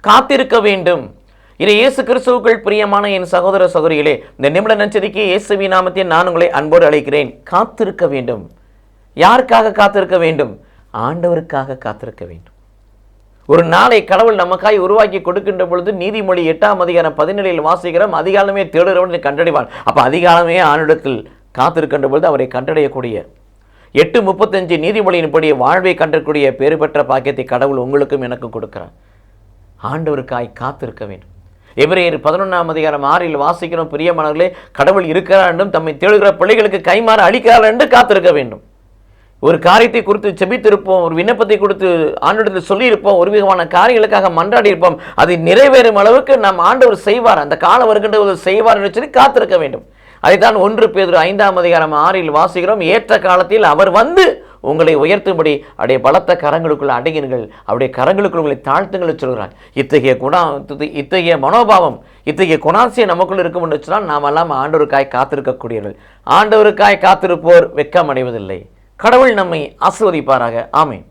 காத்திருக்க வேண்டும். இதை இயேசு கிறிஸ்துவுக்குள் பிரியமான என் சகோதர சகோதரிகளே, இந்த நிமிட நச்சரிக்கை இயேசுவின் நாமத்தில் நான் உங்களை அன்போடு அழைக்கிறேன். காத்திருக்க வேண்டும். யாருக்காக காத்திருக்க வேண்டும்? ஆண்டவருக்காக காத்திருக்க வேண்டும். ஒரு நாளை கடவுள் நமக்காய் உருவாக்கி கொடுக்கின்ற பொழுது நீதிமொழி 8:17 வாசிக்கிறோம், அதிகாலமே தேடுகிறவன் கண்டடைவான். அப்ப அதிகாலமே ஆண்டிடத்தில் காத்திருக்கின்ற பொழுது அவரை கண்டடையக்கூடிய 8:35 நீதிமொழியின்படி வாழ்வை கண்டக்கூடிய பேறு பெற்ற பாக்கியத்தை கடவுள் உங்களுக்கும் எனக்கும் கொடுக்கிறார். ஆண்டவருக்காய் காத்திருக்க வேண்டும். எபிரேயர் 11:6 வாசிக்கிறோம், பிரியமானவர்களே, கடவுள் இருக்கிறார் என்றும் தம்மை தேடுகிற பிள்ளைகளுக்கு கைமாற அளிக்கிறார் என்று காத்திருக்க வேண்டும். ஒரு காரியத்தை குறித்து செபித்திருப்போம், ஒரு விண்ணப்பத்தை கொடுத்து ஆண்டவரிடத்தில் சொல்லியிருப்போம், ஒரு விதமான காரியங்களுக்காக மன்றாடி இருப்போம், அது நிறைவேறும் அளவுக்கு நம் ஆண்டவர் செய்வார், அந்த காலம் வருகின்ற போது செய்வார் என்று சொல்லி காத்திருக்க வேண்டும். அதைத்தான் 1 பேதுரு 5:6 வாசிக்கிறோம், ஏற்ற காலத்தில் அவர் வந்து உங்களை உயர்த்தும்படி அவருடைய பலத்த கரங்களுக்குள் அடங்கினீர்கள், அவருடைய கரங்களுக்குள் உங்களை தாழ்த்துங்கள் சொல்கிறார். இத்தகைய மனோபாவம், இத்தகைய குணாசியம் நமக்குள் இருக்கும் என்று சொன்னால் நாம் எல்லாம் ஆண்டவருக்காய் காத்திருக்கக்கூடியவர்கள். ஆண்டவருக்காய் காத்திருப்போர் வெட்கம் அடைவதில்லை. கடவுள் நம்மை ஆசீர்வதிப்பாராக. ஆமென்.